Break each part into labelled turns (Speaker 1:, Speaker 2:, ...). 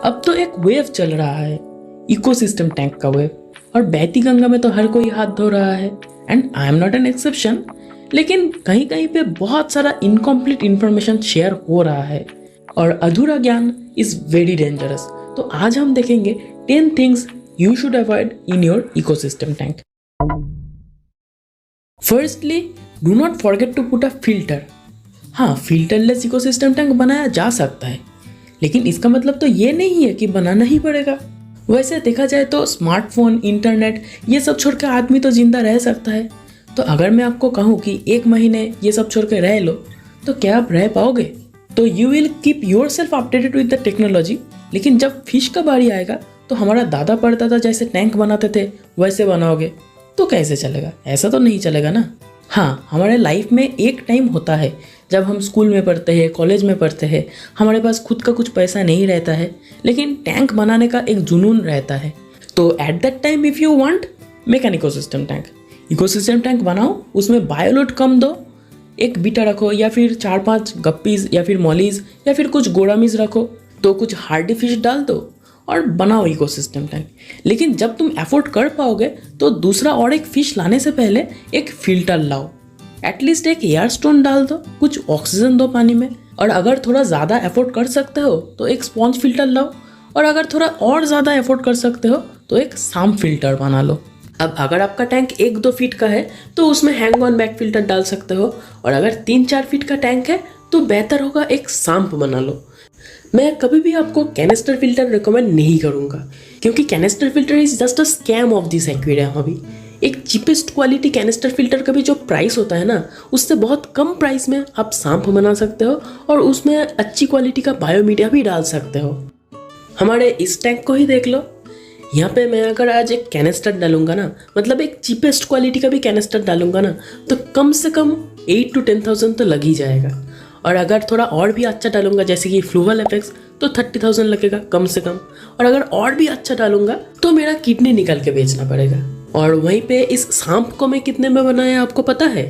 Speaker 1: अब तो एक वेव चल रहा है, इकोसिस्टम टैंक का वेव, और बहती गंगा में तो हर कोई हाथ धो रहा है and I am not an exception. लेकिन कहीं कहीं पे बहुत सारा इनकम्प्लीट इंफॉर्मेशन शेयर हो रहा है और अधूरा ज्ञान इज वेरी डेंजरस। तो आज हम देखेंगे 10 things you should avoid in your ecosystem tank. Firstly, do not forget to put a filter. हाँ, फिल्टरलेस इकोसिस्टम टैंक बनाया जा सकता है, लेकिन इसका मतलब तो ये नहीं है कि बनाना ही पड़ेगा। वैसे देखा जाए तो स्मार्टफोन, इंटरनेट ये सब छोड़ के आदमी तो जिंदा रह सकता है। तो अगर मैं आपको कहूँ कि 1 महीने ये सब छोड़ के रह लो, तो क्या आप रह पाओगे? तो you will keep your self updated with the technology, लेकिन जब फिश का बारी आएगा तो हमारा दादा परदादा जैसे टैंक बनाते थे वैसे बनाओगे तो कैसे चलेगा? ऐसा तो नहीं चलेगा ना। हाँ, हमारे लाइफ में एक टाइम होता है जब हम स्कूल में पढ़ते हैं, कॉलेज में पढ़ते हैं, हमारे पास खुद का कुछ पैसा नहीं रहता है, लेकिन टैंक बनाने का एक जुनून रहता है। तो at that time if you want, make an ecosystem tank. Ecosystem tank बनाओ, उसमें बायोलोड कम दो, एक बीटा रखो या फिर 4-5 गप्पीज या फिर मॉलीज या फिर कुछ गोड़ामीज रखो, तो कुछ हार्डी फिश डाल दो और बनाओ इकोसिस्टम टैंक। लेकिन जब तुम अफोर्ड कर पाओगे तो दूसरा और एक फिश लाने से पहले एक फिल्टर लाओ, एटलीस्ट एक एयर स्टोन डाल दो, कुछ ऑक्सीजन दो पानी में, और अगर थोड़ा ज़्यादा अफोर्ड कर सकते हो तो एक स्पॉन्ज फिल्टर लाओ, और अगर थोड़ा और ज़्यादा अफोर्ड कर सकते हो तो एक सांप फिल्टर बना लो। अब अगर आपका टैंक 1-2 फीट का है तो उसमें हैंग ऑन बैक फिल्टर डाल सकते हो, और अगर 3-4 फीट का टैंक है तो बेहतर होगा एक सांप बना लो। मैं कभी भी आपको कैनिस्टर फिल्टर रिकमेंड नहीं करूँगा, क्योंकि canister filter is just a scam of this aquarium. अभी एक चीपेस्ट क्वालिटी कैनिस्टर फिल्टर का भी जो प्राइस होता है ना, उससे बहुत कम प्राइस में आप सांप बना सकते हो और उसमें अच्छी क्वालिटी का बायोमीडिया भी डाल सकते हो। हमारे इस टैंक को ही देख लो, यहाँ पे मैं अगर आज एक कैनिस्टर डालूंगा ना, मतलब एक चीपेस्ट क्वालिटी का भी कैनिस्टर डालूंगा ना, तो कम से कम 8 to 10,000 तो लग ही जाएगा। और अगर थोड़ा और भी अच्छा डालूंगा जैसे कि फ्लूवल एफेक्ट्स, तो 30,000 लगेगा कम से कम। और अगर और भी अच्छा डालूंगा तो मेरा किडनी निकाल के बेचना पड़ेगा। और वहीं पे इस सांप को मैं कितने में बनाया आपको पता है?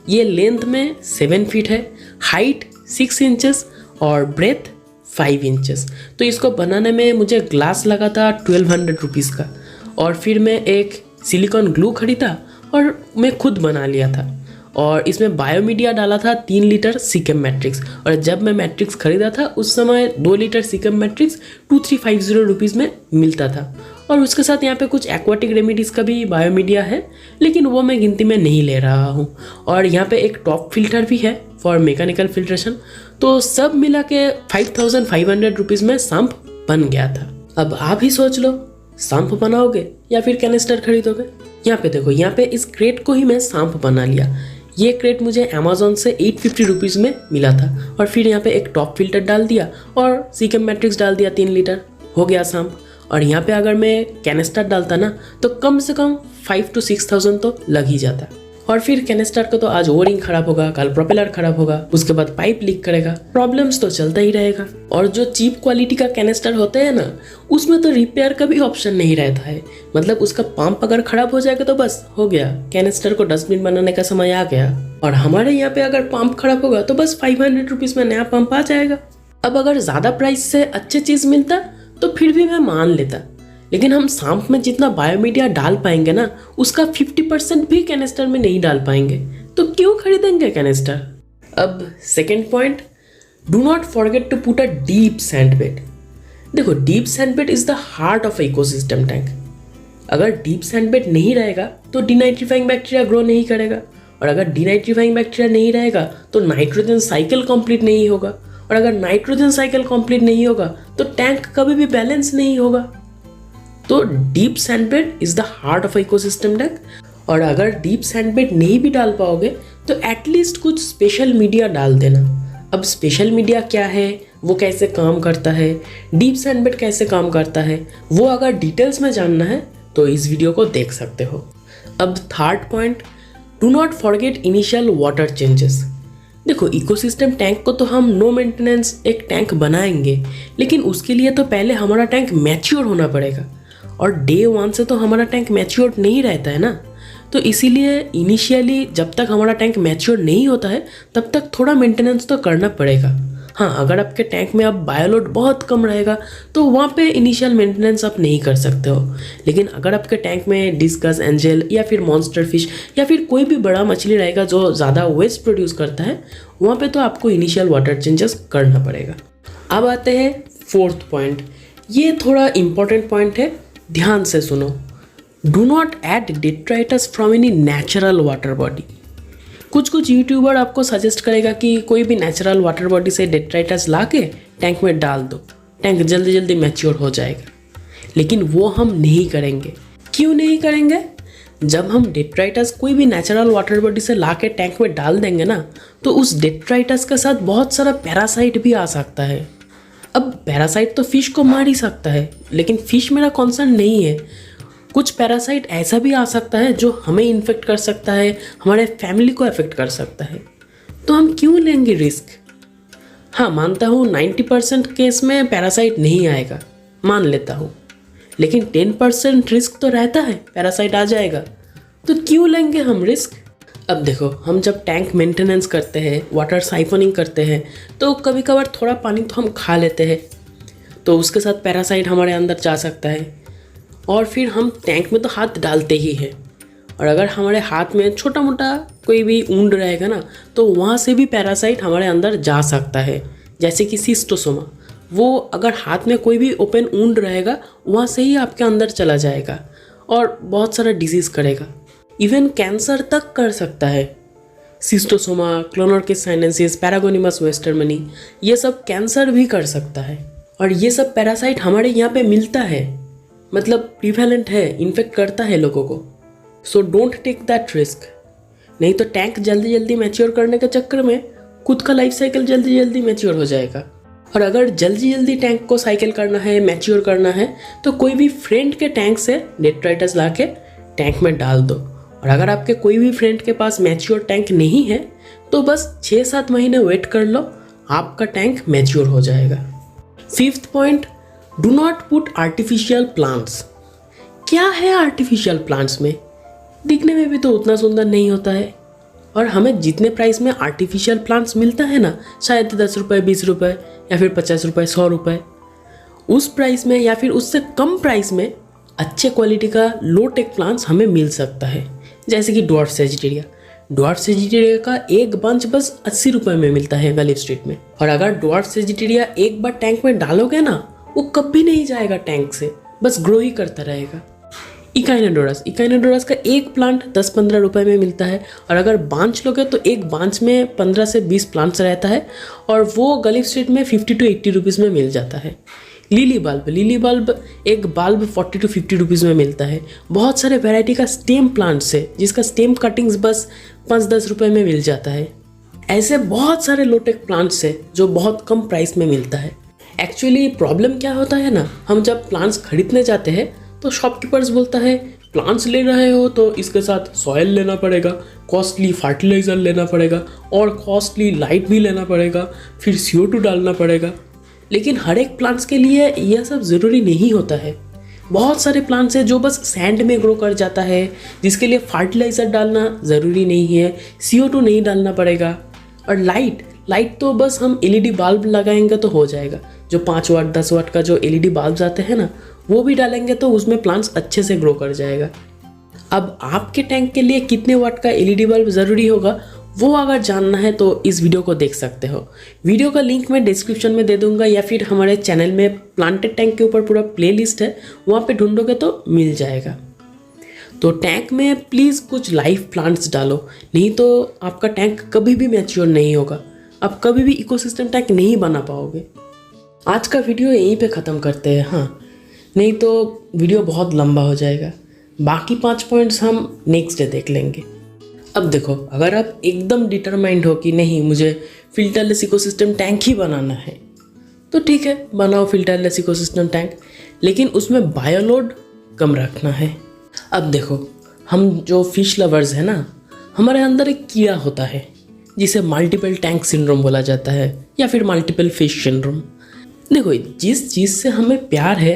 Speaker 1: ये लेंथ में 7 फीट है, हाइट 6 इंचेस और ब्रेथ 5 इंचेस। तो इसको बनाने में मुझे ग्लास लगा था 1200 रुपीज़ का, और फिर मैं एक सिलिकॉन ग्लू खरीदा और मैं खुद बना लिया था। और इसमें बायोमीडिया डाला था 3 लीटर सीकेम मैट्रिक्स, और जब मैं मैट्रिक्स खरीदा था उस समय 2 लीटर सीकेम मैट्रिक्स 2350 रुपीज़ में मिलता था। और उसके साथ यहाँ पे कुछ एक्वाटिक रेमेडीज़ का भी बायोमीडिया है, लेकिन वो मैं गिनती में नहीं ले रहा हूँ। और यहाँ पे एक टॉप फिल्टर भी है फॉर मैकेनिकल फिल्ट्रेशन। तो सब मिला के 5500 रुपीज़ में सांप बन गया था। अब आप ही सोच लो, सांप बनाओगे या फिर कैनिस्टर खरीदोगे? यहाँ पे देखो, यहाँ पे इस क्रेट को ही मैं सांप बना लिया। ये क्रेट मुझे अमेज़ॉन से 850 रुपीज़ में मिला था, और फिर यहाँ पे एक टॉप फिल्टर डाल दिया और सीकेम मैट्रिक्स डाल दिया 3 लीटर, हो गया सांप। और यहाँ पे अगर मैं कैनिस्टर डालता ना तो कम से कम 5 to 6,000 तो लग ही जाता। और फिर कैनिस्टर का तो आज ओरिंग खराब होगा, कल प्रोपेलर खराब होगा, उसके बाद पाइप लीक करेगा, प्रॉब्लम्स तो चलता ही रहेगा। और जो चीप क्वालिटी का कैनिस्टर होते हैं ना, उसमें तो रिपेयर का भी ऑप्शन नहीं रहता है। मतलब उसका पंप अगर खराब हो जाएगा तो बस हो गया, कैनिस्टर को डस्टबिन बनाने का समय आ गया। और हमारे यहाँ पे अगर पंप खराब होगा तो बस 500 रुपीज़ में नया पंप आ जाएगा। अब अगर ज़्यादा प्राइस से अच्छी चीज़ मिलता तो फिर भी मैं मान लेता, लेकिन हम सांप में जितना बायोमीडिया डाल पाएंगे ना, उसका 50% भी कैनिस्टर में नहीं डाल पाएंगे, तो क्यों खरीदेंगे कैनिस्टर? अब second point, do not forget to put a deep sand bed. देखो, deep sand bed is the heart of ecosystem tank. अगर डीप सैंड बेड नहीं रहेगा तो डिनाइट्रीफाइंग बैक्टीरिया ग्रो नहीं करेगा, और अगर डिनाइट्रीफाइंग बैक्टीरिया नहीं रहेगा तो नाइट्रोजन साइकिल कंप्लीट नहीं होगा, और अगर नाइट्रोजन साइकिल कंप्लीट नहीं होगा तो टैंक कभी भी बैलेंस नहीं होगा। तो deep sand bed is the heart of ecosystem tank. और अगर डीप सैंड बेड नहीं भी डाल पाओगे तो एटलीस्ट कुछ स्पेशल मीडिया डाल देना। अब स्पेशल मीडिया क्या है, वो कैसे काम करता है, डीप सैंड बेड कैसे काम करता है, वो अगर डिटेल्स में जानना है तो इस वीडियो को देख सकते हो। अब third point, do not forget initial water changes. देखो, इकोसिस्टम टैंक को तो हम नो मेंटेनेंस एक टैंक बनाएंगे, लेकिन उसके लिए तो पहले हमारा टैंक मैच्योर होना पड़ेगा, और डे 1 से तो हमारा टैंक मैच्योर नहीं रहता है ना। तो इसीलिए इनिशियली जब तक हमारा टैंक मैच्योर नहीं होता है तब तक थोड़ा मेंटेनेंस तो करना पड़ेगा। हाँ, अगर आपके टैंक में अब बायोलोड बहुत कम रहेगा तो वहाँ पे इनिशियल मेंटेनेंस आप नहीं कर सकते हो। लेकिन अगर आपके टैंक में डिस्कस, एंजल या फिर मॉन्स्टर फिश या फिर कोई भी बड़ा मछली रहेगा जो ज़्यादा वेस्ट प्रोड्यूस करता है, वहाँ पे तो आपको इनिशियल वाटर चेंजेस करना पड़ेगा। अब आते हैं फोर्थ पॉइंट। ये थोड़ा इंपॉर्टेंट पॉइंट है, ध्यान से सुनो। Do not add detritus from any natural water body. कुछ यूट्यूबर आपको सजेस्ट करेगा कि कोई भी नेचुरल वाटर बॉडी से डेट्राइटस ला के टैंक में डाल दो, टैंक जल्दी जल्दी मैच्योर हो जाएगा। लेकिन वो हम नहीं करेंगे। क्यों नहीं करेंगे? जब हम डेट्राइटस कोई भी नेचुरल वाटर बॉडी से ला के टैंक में डाल देंगे ना, तो उस डेट्राइटस के साथ बहुत सारा पैरासाइट भी आ सकता है। अब पैरासाइट तो फिश को मार ही सकता है, लेकिन फिश मेरा कॉन्सर्न नहीं है। कुछ पैरासाइट ऐसा भी आ सकता है जो हमें इन्फेक्ट कर सकता है, हमारे फैमिली को अफेक्ट कर सकता है। तो हम क्यों लेंगे रिस्क? हाँ, मानता हूँ 90% केस में पैरासाइट नहीं आएगा, मान लेता हूँ। लेकिन 10% रिस्क तो रहता है पैरासाइट आ जाएगा। तो क्यों लेंगे हम रिस्क? अब देखो, हम जब टैंक मेंटेनेंस करते हैं, वाटर साइफनिंग करते हैं, तो कभी कभार थोड़ा पानी तो हम खा लेते हैं, तो उसके साथ पैरासाइट हमारे अंदर जा सकता है। और फिर हम टैंक में तो हाथ डालते ही हैं, और अगर हमारे हाथ में छोटा मोटा कोई भी ऊंड रहेगा ना, तो वहाँ से भी पैरासाइट हमारे अंदर जा सकता है। जैसे कि सिस्टोसोमा, वो अगर हाथ में कोई भी ओपन ऊंड रहेगा, वहाँ से ही आपके अंदर चला जाएगा और बहुत सारा डिजीज़ करेगा। इवन कैंसर तक कर सकता है। सिस्टोसोमा, क्लोनोर्किस साइनेंसिस, पैरागोनिमस वेस्टरमनी, ये सब कैंसर भी कर सकता है। और ये सब पैरासाइट हमारे यहाँ पे मिलता है, मतलब प्रीवेलेंट है, इन्फेक्ट करता है लोगों को। So don't take that risk. नहीं तो टैंक जल्दी जल्दी मैच्योर करने के चक्कर में खुद का लाइफ साइकिल जल्दी जल्दी मैच्योर हो जाएगा। और अगर जल्दी जल्दी टैंक को साइकिल करना है, मैच्योर करना है, तो कोई भी फ्रेंड के टैंक से डेट्राइटस ला के टैंक में डाल दो। और अगर आपके कोई भी फ्रेंड के पास मैच्योर टैंक नहीं है, तो बस 6-7 महीने वेट कर लो, आपका टैंक मैच्योर हो जाएगा। Fifth point, do not put artificial plants. क्या है आर्टिफिशियल प्लांट्स में? दिखने में भी तो उतना सुंदर नहीं होता है। और हमें जितने प्राइस में आर्टिफिशियल प्लांट्स मिलता है ना, शायद 10 रुपये, 20 रुपये या फिर 50 रुपये, 100 रुपये, उस प्राइस में या फिर उससे कम प्राइस में अच्छे क्वालिटी का लो टेक प्लांट्स हमें मिल सकता है। जैसे कि ड्वार्फ सेजिटेरिया। ड्वार्फ सेजिटेरिया का एक बंच बस 80 रुपये में मिलता है गलीफ स्ट्रीट में। और अगर ड्वार्फ सेजिटेरिया एक बार टैंक में डालोगे ना, वो कभी नहीं जाएगा टैंक से, बस ग्रो ही करता रहेगा। इकाइनोडोरस का एक प्लांट 10-15 रुपये में मिलता है। और अगर बांच लोगे तो एक बांच में 15 से 20 प्लांट्स रहता है, और वो गलीफ स्ट्रीट में 50 to 80 रुपीज़ में मिल जाता है। लिली बल्ब एक बल्ब 40 to 50 रुपीज़ में मिलता है। बहुत सारे वैरायटी का स्टेम प्लांट्स है, जिसका स्टेम कटिंग्स बस 5-10 रुपये में मिल जाता है। ऐसे बहुत सारे लोटेक प्लांट्स है जो बहुत कम प्राइस में मिलता है। एक्चुअली प्रॉब्लम क्या होता है ना, हम जब प्लांट्स खरीदने जाते हैं तो शॉपकीपर्स बोलता है प्लांट्स ले रहे हो तो इसके साथ सॉयल लेना पड़ेगा, कॉस्टली फर्टिलाइज़र लेना पड़ेगा, और कॉस्टली लाइट भी लेना पड़ेगा, फिर CO2 डालना पड़ेगा। लेकिन हर एक प्लांट्स के लिए यह सब ज़रूरी नहीं होता है। बहुत सारे प्लांट्स हैं जो बस सैंड में ग्रो कर जाता है, जिसके लिए फर्टिलाइज़र डालना ज़रूरी नहीं है, CO2 नहीं डालना पड़ेगा। और लाइट तो बस हम LED बल्ब लगाएंगे तो हो जाएगा। जो 5 वाट 10 वाट का जो LED बल्ब आते हैं ना, वो भी डालेंगे तो उसमें प्लांट्स अच्छे से ग्रो कर जाएगा। अब आपके टैंक के लिए कितने वाट का LED बल्ब ज़रूरी होगा, वो अगर जानना है तो इस वीडियो को देख सकते हो। वीडियो का लिंक मैं डिस्क्रिप्शन में दे दूंगा, या फिर हमारे चैनल में प्लांटेड टैंक के ऊपर पूरा प्लेलिस्ट है, वहाँ पे ढूंढोगे तो मिल जाएगा। तो टैंक में प्लीज़ कुछ लाइव प्लांट्स डालो, नहीं तो आपका टैंक कभी भी मैच्योर नहीं होगा, आप कभी भी इकोसिस्टम टैंक नहीं बना पाओगे। आज का वीडियो यहीं पे ख़त्म करते हैं, हाँ, नहीं तो वीडियो बहुत लंबा हो जाएगा। बाकी 5 पॉइंट्स हम नेक्स्ट डे देख लेंगे। अब देखो, अगर आप एकदम डिटरमाइंड हो कि नहीं मुझे फिल्टरलेस इकोसिस्टम टैंक ही बनाना है, तो ठीक है, बनाओ फिल्टरलेस इकोसिस्टम टैंक, लेकिन उसमें बायोलोड कम रखना है। अब देखो, हम जो फिश लवर्स हैं ना, हमारे अंदर एक कीड़ा होता है जिसे मल्टीपल टैंक सिंड्रोम बोला जाता है, या फिर मल्टीपल फिश सिंड्रोम। देखो, जिस चीज़ से हमें प्यार है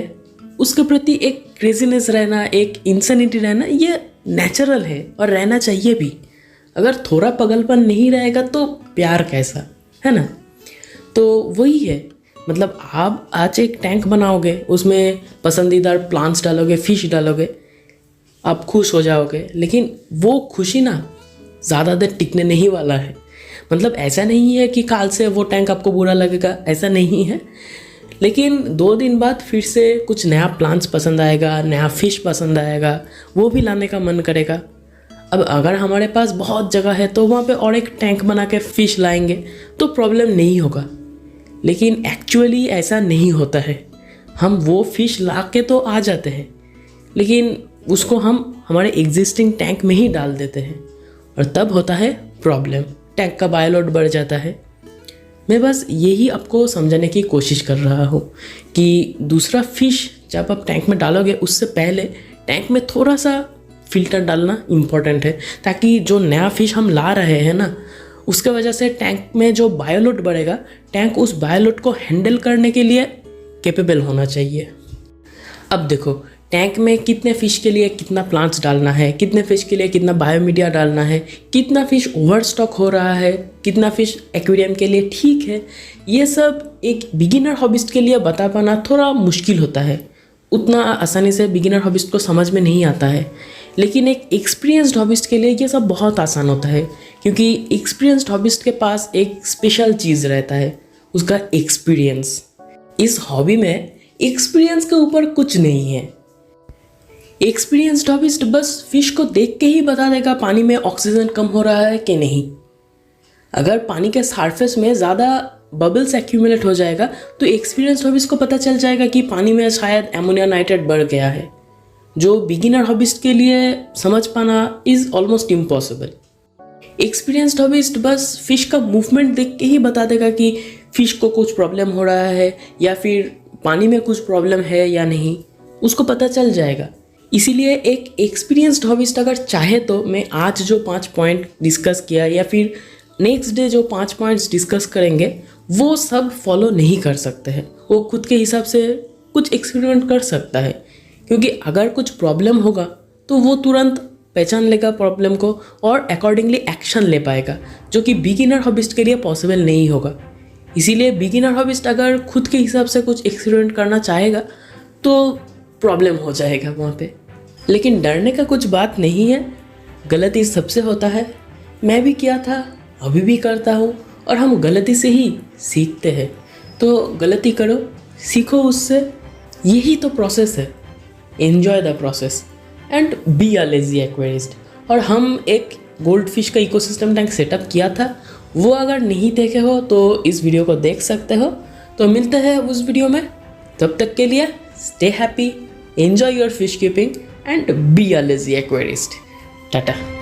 Speaker 1: उसके प्रति एक क्रेजीनेस रहना, एक इंसैनिटी रहना, ये नेचुरल है और रहना चाहिए भी। अगर थोड़ा पगलपन नहीं रहेगा तो प्यार कैसा, है ना? तो वही है, मतलब आप आज एक टैंक बनाओगे, उसमें पसंदीदा प्लांट्स डालोगे, फिश डालोगे, आप खुश हो जाओगे, लेकिन वो खुशी ना ज़्यादा देर टिकने नहीं वाला है। मतलब ऐसा नहीं है कि काल से वो टैंक आपको बुरा लगेगा, ऐसा नहीं है, लेकिन 2 दिन बाद फिर से कुछ नया प्लांट्स पसंद आएगा, नया फिश पसंद आएगा, वो भी लाने का मन करेगा। अब अगर हमारे पास बहुत जगह है तो वहाँ पे और एक टैंक बना के फ़िश लाएंगे तो प्रॉब्लम नहीं होगा, लेकिन एक्चुअली ऐसा नहीं होता है। हम वो फ़िश ला के तो आ जाते हैं, लेकिन उसको हम हमारे एग्जिस्टिंग टैंक में ही डाल देते हैं और तब होता है प्रॉब्लम, टैंक का बायोलोड बढ़ जाता है। मैं बस यही आपको समझाने की कोशिश कर रहा हूँ कि दूसरा फ़िश जब आप टैंक में डालोगे उससे पहले टैंक में थोड़ा सा फ़िल्टर डालना इम्पॉर्टेंट है, ताकि जो नया फ़िश हम ला रहे हैं ना, उसके वजह से टैंक में जो बायोलोड बढ़ेगा, टैंक उस बायोलोड को हैंडल करने के लिए कैपेबल होना चाहिए। अब देखो, टैंक में कितने फ़िश के लिए कितना प्लांट्स डालना है, कितने फ़िश के लिए कितना बायोमीडिया डालना है, कितना फ़िश ओवर स्टॉक हो रहा है, कितना फ़िश एक्वेरियम के लिए ठीक है, ये सब एक बिगिनर हॉबिस्ट के लिए बता पाना थोड़ा मुश्किल होता है। उतना आसानी से बिगिनर हॉबिस्ट को समझ में नहीं आता है, लेकिन एक एक्सपीरियंस्ड हॉबिस्ट के लिए ये सब बहुत आसान होता है, क्योंकि एक्सपीरियंस्ड हॉबिस्ट के पास एक स्पेशल चीज़ रहता है, उसका एक्सपीरियंस। इस हॉबी में एक्सपीरियंस के ऊपर कुछ नहीं है। एक्सपीरियंस्ड हॉबिस्ट बस फिश को देख के ही बता देगा पानी में ऑक्सीजन कम हो रहा है कि नहीं। अगर पानी के सरफेस में ज़्यादा बबल्स एक्यूमुलेट हो जाएगा तो एक्सपीरियंस्ड हॉबिस्ट को पता चल जाएगा कि पानी में शायद एमोनिया नाइट्रेट बढ़ गया है, जो बिगिनर हॉबिस्ट के लिए समझ पाना is almost impossible. Experienced hobbyist बस फिश का मूवमेंट देख के ही बता देगा कि फ़िश को कुछ प्रॉब्लम हो रहा है या फिर पानी में कुछ प्रॉब्लम है या नहीं, उसको पता चल जाएगा। इसीलिए एक एक्सपीरियंस्ड हॉबिस्ट अगर चाहे तो मैं आज जो 5 पॉइंट डिस्कस किया या फिर नेक्स्ट डे जो 5 पॉइंट्स डिस्कस करेंगे वो सब फॉलो नहीं कर सकते हैं। वो खुद के हिसाब से कुछ एक्सपेरिमेंट कर सकता है, क्योंकि अगर कुछ प्रॉब्लम होगा तो वो तुरंत पहचान लेगा प्रॉब्लम को और अकॉर्डिंगली एक्शन ले पाएगा, जो कि बिगिनर हॉबिस्ट के लिए पॉसिबल नहीं होगा। इसीलिए बिगिनर हॉबिस्ट अगर खुद के हिसाब से कुछ एक्सपेरिमेंट करना चाहेगा तो प्रॉब्लम हो जाएगा वहाँ पे। लेकिन डरने का कुछ बात नहीं है, गलती सबसे होता है, मैं भी किया था, अभी भी करता हूँ, और हम गलती से ही सीखते हैं। तो गलती करो, सीखो उससे, यही तो प्रोसेस है। Enjoy the process and be a lazy aquarist. और हम एक गोल्ड फिश का इकोसिस्टम टैंक सेटअप किया था, वो अगर नहीं देखे हो तो इस वीडियो को देख सकते हो। तो मिलते हैं उस वीडियो में, तब तक के लिए stay happy, enjoy your fish keeping and be a lazy aquarist. Tata.